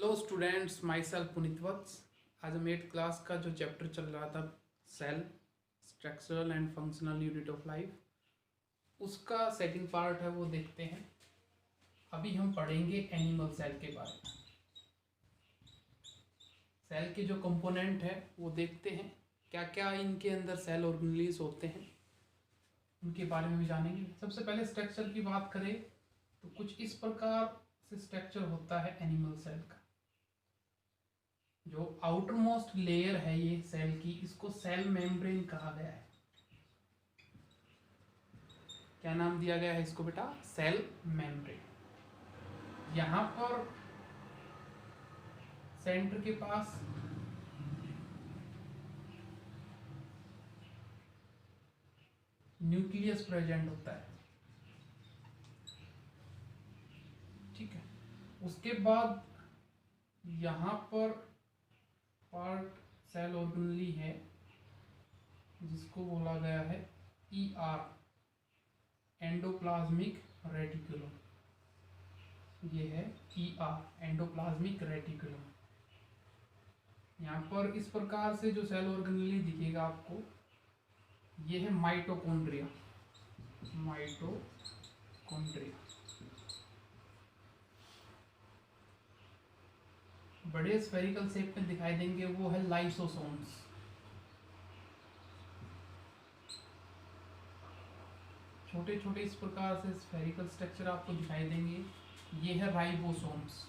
Hello students, my self Puneet Vats. आज हम 8th class का जो चैप्टर चल रहा था cell structural and functional unit of life, उसका सेकंड पार्ट है वो देखते हैं। अभी हम पढ़ेंगे एनिमल सेल के बारे में। सेल के जो कंपोनेंट है वो देखते हैं, क्या क्या इनके अंदर सेल ऑर्गेनेलिज होते हैं उनके बारे में भी जानेंगे। सबसे पहले स्ट्रक्चर की बात करें तो कुछ इस प्रकार से स्ट्रक्चर होता है एनिमल सेल का। जो आउटर मोस्ट लेयर है ये सेल की, इसको सेल मेम्ब्रेन कहा गया है। क्या नाम दिया गया है इसको बेटा? Cell membrane. यहां पर सेंटर के पास न्यूक्लियस प्रेजेंट होता है, ठीक है। उसके बाद यहां पर पार्ट सेल ऑर्गेनेली है जिसको बोला गया है ER, एंडोप्लाज्मिक रेटिकुलम। ये है ER, एंडोप्लाज्मिक रेटिकुलम। यहाँ पर इस प्रकार से जो सेल ऑर्गेनेली दिखेगा आपको, ये है माइटोकॉन्ड्रिया। माइटोकॉन्ड्रिया बड़े स्फेरिकल शेप में दिखाई देंगे, वो है लाइसोसोम्स। छोटे छोटे इस प्रकार से स्फेरिकल स्ट्रक्चर आपको दिखाई देंगे, ये है राइबोसोम्स।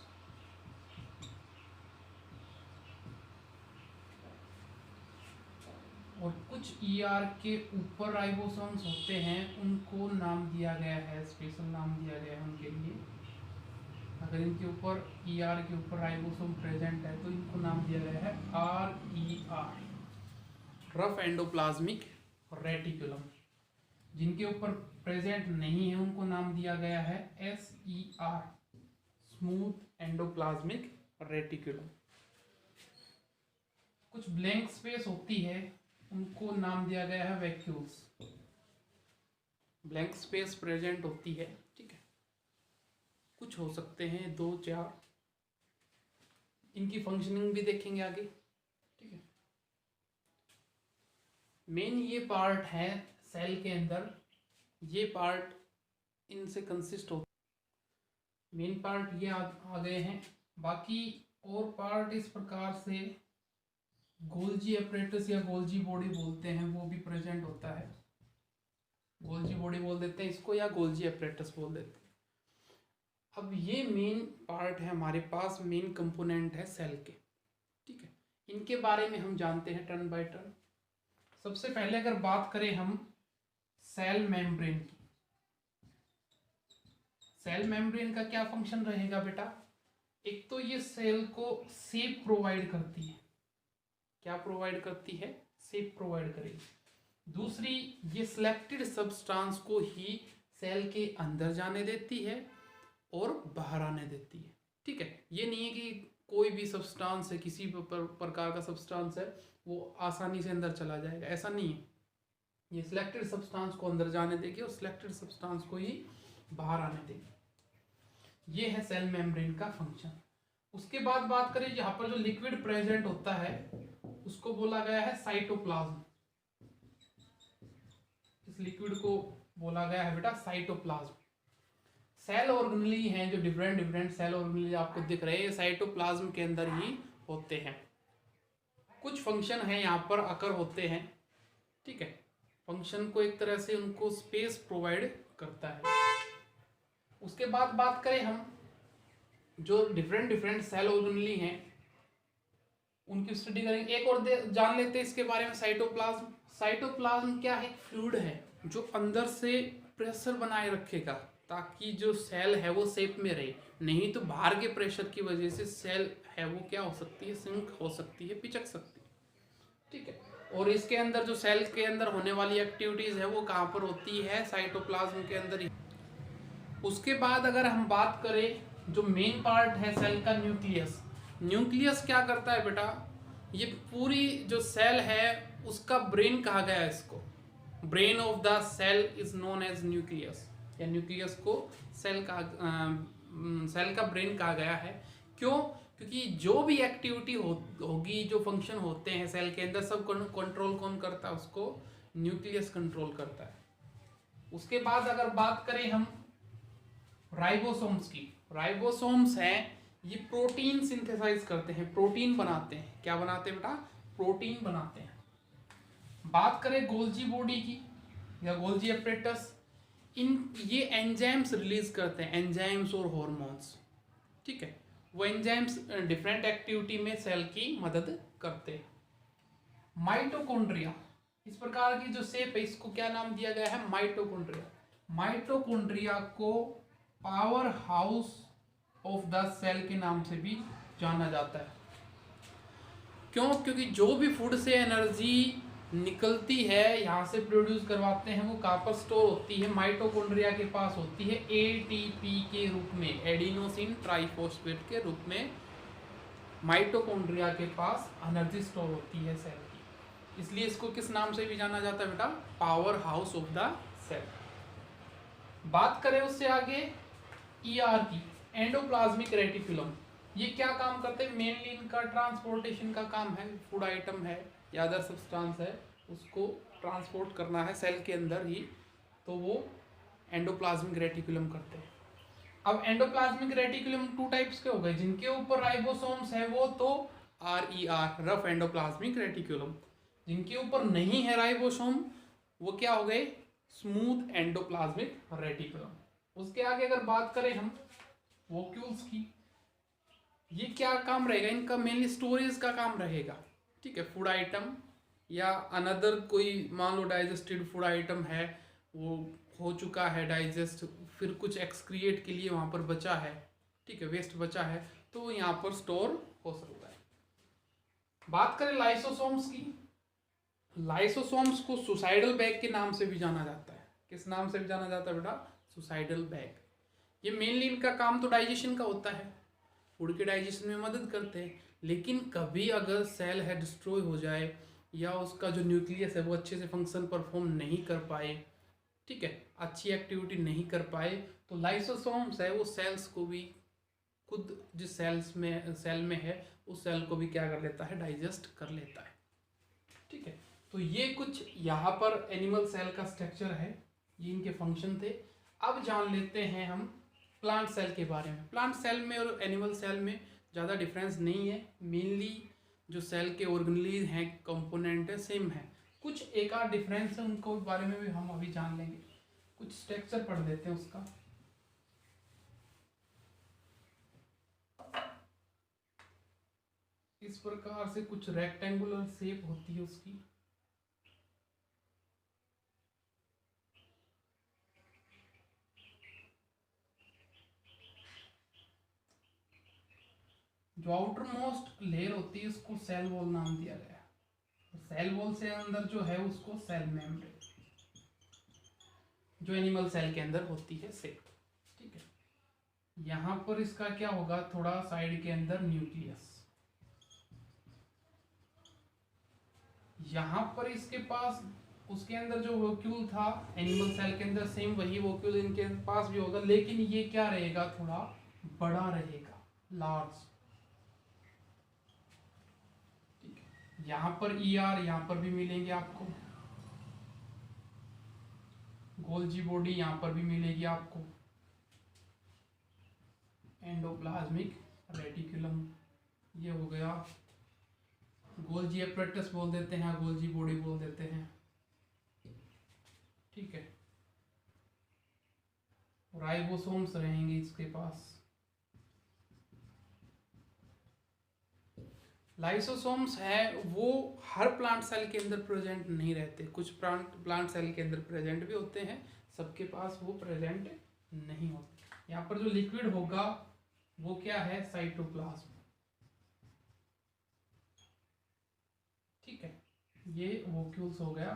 और कुछ ER के ऊपर राइबोसोम्स होते हैं, उनको नाम दिया गया है, स्पेशल नाम दिया गया है उनके लिए। अगर इनके ऊपर ER के ऊपर राइबोसोम प्रेजेंट है तो इनको नाम दिया गया है RER, रफ एंडोप्लाज्मिक रेटिकुलम। जिनके ऊपर प्रेजेंट नहीं है उनको नाम दिया गया है SER, स्मूथ एंडोप्लाज्मिक रेटिकुलम। कुछ ब्लैंक स्पेस होती है, उनको नाम दिया गया है वैक्यूल्स। ब्लैंक स्पेस प्रेजेंट होती है, ठीक है। कुछ हो सकते हैं 2-4। इनकी फंक्शनिंग भी देखेंगे आगे, ठीक है। मेन ये पार्ट है सेल के अंदर, ये पार्ट इनसे कंसिस्ट होता है। मेन पार्ट ये आ गए हैं। बाकी और पार्ट इस प्रकार से गोल्जी अपरेटस या गोल्जी बॉडी बोलते हैं, वो भी प्रेजेंट होता है। गोल्जी बॉडी बोल देते हैं इसको, या गोल्जी अपरेटस बोल देते हैं। अब ये मेन पार्ट है हमारे पास, मेन कंपोनेंट है सेल के, ठीक है। इनके बारे में हम जानते हैं टर्न बाय टर्न। सबसे पहले अगर बात करें हम सेल मेम्ब्रेन की, सेल मेम्ब्रेन का क्या फंक्शन रहेगा बेटा? एक तो ये सेल को शेप प्रोवाइड करती है। क्या प्रोवाइड करती है? शेप प्रोवाइड करेगी। दूसरी, ये सिलेक्टेड सब्सटेंस को ही सेल के अंदर जाने देती है और बाहर आने देती है, ठीक है। ये नहीं है कि कोई भी सब्सटेंस है, किसी प्रकार का सब्सटेंस है वो आसानी से अंदर चला जाएगा, ऐसा नहीं है। ये सिलेक्टेड सब्सटेंस को अंदर जाने देगी और सिलेक्टेड सब्सटेंस को ही बाहर आने देगी। ये है सेल मेम्ब्रेन का फंक्शन। उसके बाद बात करें, यहाँ पर जो लिक्विड प्रेजेंट होता है उसको बोला गया है साइटोप्लाज्म। इस लिक्विड को बोला गया है बेटा साइटोप्लाज्म। सेल ऑर्गेनेली हैं जो डिफरेंट सेल ऑर्गेनेली आपको दिख रहे हैं, साइटोप्लाज्म के अंदर ही होते हैं। कुछ फंक्शन है यहाँ पर अकर होते हैं, ठीक है। फंक्शन को एक तरह से उनको स्पेस प्रोवाइड करता है। उसके बाद बात करें हम, जो डिफरेंट सेल ऑर्गेनेली हैं उनकी स्टडी करेंगे। एक और जान लेते हैं इसके बारे में, साइटोप्लाज्म। साइटोप्लाज्म क्या है? फ्लूइड है जो अंदर से प्रेशर बनाए रखेगा ताकि जो सेल है वो शेप में रहे। नहीं तो बाहर के प्रेशर की वजह से सेल है वो क्या हो सकती है? सिंक हो सकती है, पिचक सकती है, ठीक है। और इसके अंदर जो सेल के अंदर होने वाली एक्टिविटीज है वो कहाँ पर होती है? साइटोप्लाज्म के अंदर ही। उसके बाद अगर हम बात करें, जो मेन पार्ट है सेल का, न्यूक्लियस। न्यूक्लियस क्या करता है बेटा? ये पूरी जो सेल है उसका ब्रेन कहा गया है इसको। Brain of the cell is known as nucleus, या न्यूक्लियस को सेल का ब्रेन कहा गया है। क्यों? क्योंकि जो भी एक्टिविटी होगी, जो फंक्शन होते हैं सेल के अंदर, सब कंट्रोल कौन करता है? उसको न्यूक्लियस कंट्रोल करता है। उसके बाद अगर बात करें हम राइबोसोम्स की, राइबोसोम्स हैं ये प्रोटीन सिंथेसाइज करते हैं, प्रोटीन बनाते हैं। क्या बनाते हैं बेटा? प्रोटीन बनाते हैं। बात करें गोल्जी बॉडी की या गोल्जी एपरेटस, ये एंजाइम्स रिलीज करते हैं, एंजाइम्स और हॉर्मोन्स। ठीक है, वो एंजाइम्स डिफरेंट एक्टिविटी में सेल की मदद करते हैं। माइटोकॉन्ड्रिया, इस प्रकार की जो शेप है इसको क्या नाम दिया गया है? माइटोकॉन्ड्रिया। माइटोकॉन्ड्रिया को powerhouse of the cell के नाम से भी जाना जाता है। क्यों? क्योंकि जो भी फूड से एनर्जी निकलती है, यहाँ से प्रोड्यूस करवाते हैं, वो कहाँ पर स्टोर होती है? माइटोकॉन्ड्रिया के पास होती है एटीपी के रूप में, एडिनोसिन ट्राइफॉस्फेट के रूप में माइटोकॉन्ड्रिया के पास एनर्जी स्टोर होती है सेल की। इसलिए इसको किस नाम से भी जाना जाता है बेटा? Powerhouse of the cell. बात करें उससे आगे ईआर की, एंडोप्लाज्मिक रेटिकुलम, ये क्या काम करते हैं? मेनली इनका ट्रांसपोर्टेशन का काम है। फूड आइटम है या अदर सब्सटेंस है, उसको ट्रांसपोर्ट करना है सेल के अंदर ही, तो वो एंडोप्लाज्मिक रेटिकुलम करते हैं। अब एंडोप्लाज्मिक रेटिकुलम टू टाइप्स के हो गए, जिनके ऊपर राइबोसोम्स है वो तो RER, रफ एंडोप्लाज्मिक रेटिकुलम। जिनके ऊपर नहीं है राइबोसोम वो क्या हो गए? Smooth endoplasmic reticulum. उसके आगे अगर बात करें हम वोक्यूल्स की, ये क्या काम रहेगा इनका? मेनली स्टोरेज का काम रहेगा। ठीक है, फूड आइटम या अनदर कोई मान लो डाइजेस्टेड फूड आइटम है, वो हो चुका है डाइजेस्ट, फिर कुछ एक्सक्रिएट के लिए वहाँ पर बचा है, ठीक है, वेस्ट बचा है, तो वो यहाँ पर स्टोर हो सकता है। बात करें लाइसोसोम्स की, लाइसोसोम्स को सुसाइडल बैग के नाम से भी जाना जाता है। किस नाम से भी जाना जाता है बेटा? Suicidal bag. ये मेनली इनका काम तो डाइजेशन का होता है, फूड के डाइजेशन में मदद करते हैं। लेकिन कभी अगर सेल है डिस्ट्रॉय हो जाए या उसका जो न्यूक्लियस है वो अच्छे से फंक्शन परफॉर्म नहीं कर पाए, ठीक है, अच्छी एक्टिविटी नहीं कर पाए, तो लाइसोसोम्स है वो सेल्स को भी, खुद जिस सेल में है उस सेल को भी क्या कर लेता है? डाइजेस्ट कर लेता है। ठीक है, तो ये कुछ यहाँ पर एनिमल सेल का स्ट्रक्चर है, ये इनके फंक्शन थे। अब जान लेते हैं हम प्लांट सेल के बारे में। प्लांट सेल में और एनिमल सेल में ज़्यादा डिफरेंस नहीं है, मेनली जो सेल के ऑर्गेनली हैं, कंपोनेंट है, सेम है। कुछ एक आध डिफरेंस है, उनको बारे में भी हम अभी जान लेंगे। कुछ स्ट्रक्चर पढ़ लेते हैं उसका। इस प्रकार से कुछ रेक्टेंगुलर शेप होती है उसकी। जो आउटर मोस्ट लेयर होती है उसको सेल वॉल नाम दिया गया है। सेल वॉल से अंदर जो है उसको सेल मेम्ब्रेन, जो एनिमल सेल के अंदर होती है शेप। ठीक है, यहाँ पर इसका क्या होगा? थोड़ा साइड के अंदर न्यूक्लियस, यहाँ पर इसके पास, उसके अंदर जो वोक्यूल था एनिमल सेल के अंदर, सेम वही वोक्यूल इनके पास भी होगा, लेकिन ये क्या रहेगा? थोड़ा बड़ा रहेगा, लार्ज। ठीक है, यहाँ पर ER यहाँ पर भी मिलेंगे आपको, गोल्जी बॉडी यहाँ पर भी मिलेगी आपको, एंडोप्लाज्मिक रेटिकुलम ये हो गया, गोल्जी एपरेटस बोल देते हैं, गोल्जी बॉडी बोल देते हैं। ठीक है, राइबोसोम्स रहेंगे इसके पास। लाइसोसोम्स है वो हर प्लांट सेल के अंदर प्रेजेंट नहीं रहते, कुछ प्लांट सेल के अंदर प्रेजेंट भी होते हैं, सबके पास वो प्रेजेंट नहीं होते। यहाँ पर जो लिक्विड होगा वो क्या है? साइटोप्लाज्म। ठीक है, ये वोक्यूल्स हो गया।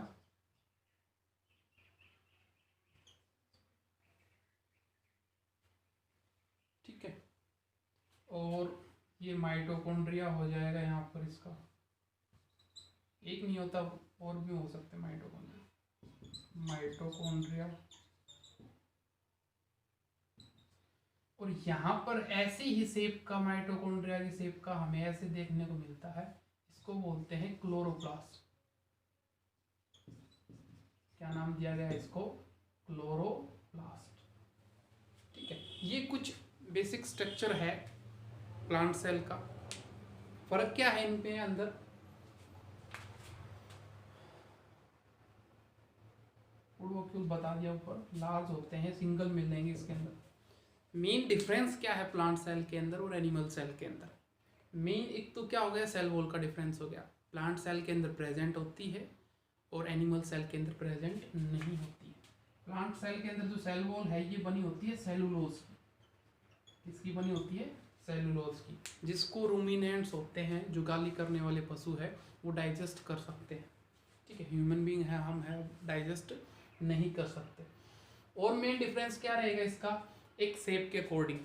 ठीक है, और ये माइटोकॉन्ड्रिया हो जाएगा यहाँ पर। इसका एक नहीं होता, और भी हो सकते माइटोकॉन्ड्रिया। और यहाँ पर ऐसी ही शेप का माइटोकॉन्ड्रिया की शेप का हमें ऐसे देखने को मिलता है, इसको बोलते हैं क्लोरोप्लास्ट। क्या नाम दिया गया है इसको? क्लोरोप्लास्ट। ठीक है, ये कुछ बेसिक स्ट्रक्चर है प्लांट सेल का। फर्क क्या है इनके अंदर? वैक्यूल बता दिया ऊपर, लार्ज होते हैं, सिंगल मिलेंगे इसके अंदर। मेन डिफरेंस क्या है प्लांट सेल के अंदर और एनिमल सेल के अंदर? मेन एक तो क्या हो गया, सेल वॉल का डिफरेंस हो गया। प्लांट सेल के अंदर प्रेजेंट होती है और एनिमल सेल के अंदर प्रेजेंट नहीं होती है। प्लांट सेल के अंदर जो सेल वॉल है ये बनी होती है सेलुलोज की। किसकी बनी होती है? सेलुलोज की, जिसको रूमिनेंट्स होते हैं, जो गाली करने वाले पशु है, वो डाइजेस्ट कर सकते हैं। ठीक है, ह्यूमन बीइंग है, हम है, डाइजेस्ट नहीं कर सकते। और मेन डिफरेंस क्या रहेगा इसका? एक शेप के अकॉर्डिंग,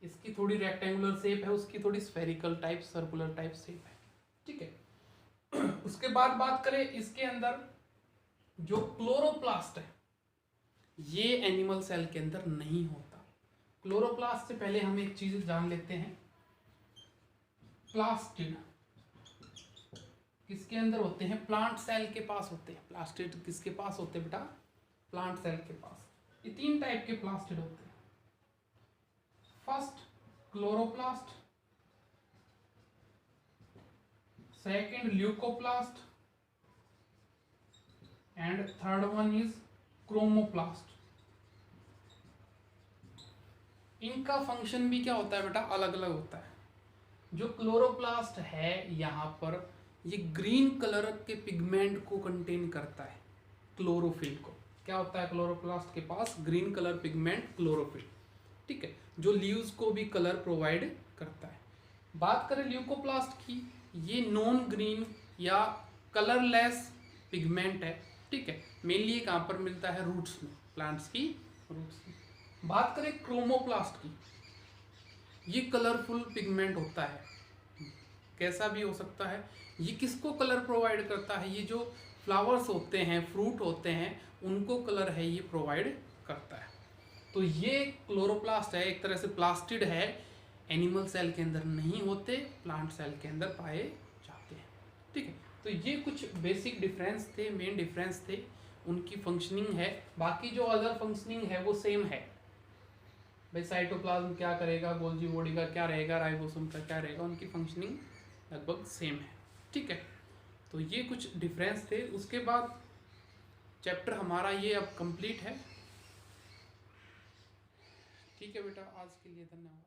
इसकी थोड़ी रेक्टेंगुलर शेप है, उसकी थोड़ी spherical type, circular type shape है। ठीक है, उसके बाद बात करें इसके अंदर जो क्लोरोप्लास्ट है, ये एनिमल सेल के अंदर नहीं होता। क्लोरोप्लास्ट से पहले हम एक चीज जान लेते हैं, प्लास्टिड किसके अंदर होते हैं? प्लांट सेल के पास होते हैं। प्लास्टिड किसके पास होते हैं बेटा? प्लांट सेल के पास। ये 3 टाइप के प्लास्टिड होते हैं। First chloroplast, second leucoplast and third one is chromoplast. इनका फंक्शन भी क्या होता है बेटा? अलग अलग होता है। जो क्लोरोप्लास्ट है यहाँ पर, ये ग्रीन कलर के पिगमेंट को कंटेन करता है, क्लोरोफिल को। क्या होता है क्लोरोप्लास्ट के पास? Green colour pigment, chlorophyll. ठीक है, जो लीव्स को भी कलर प्रोवाइड करता है। बात करें ल्यूकोप्लास्ट की, ये नॉन ग्रीन या कलरलेस पिगमेंट है। ठीक है, मेनली कहाँ पर मिलता है? रूट्स में, प्लांट्स की रूट्स में। बात करें क्रोमोप्लास्ट की, ये कलरफुल पिगमेंट होता है, कैसा भी हो सकता है। ये किसको कलर प्रोवाइड करता है? ये जो फ्लावर्स होते हैं, फ्रूट होते हैं, उनको कलर है ये प्रोवाइड करता है। तो ये क्लोरोप्लास्ट है, एक तरह से प्लास्टिड है, एनिमल सेल के अंदर नहीं होते, प्लांट सेल के अंदर पाए जाते हैं। ठीक है, तो ये कुछ बेसिक डिफरेंस थे, मेन डिफरेंस थे, उनकी फंक्शनिंग है। बाकी जो अदर फंक्शनिंग है वो सेम है भाई। साइटोप्लाज्म क्या करेगा, गोल्जी बॉडी का क्या रहेगा, राइबोसोम का क्या रहेगा, उनकी फंक्शनिंग लगभग सेम है। ठीक है, तो ये कुछ डिफरेंस थे। उसके बाद चैप्टर हमारा ये अब कंप्लीट है। ठीक है बेटा, आज के लिए धन्यवाद।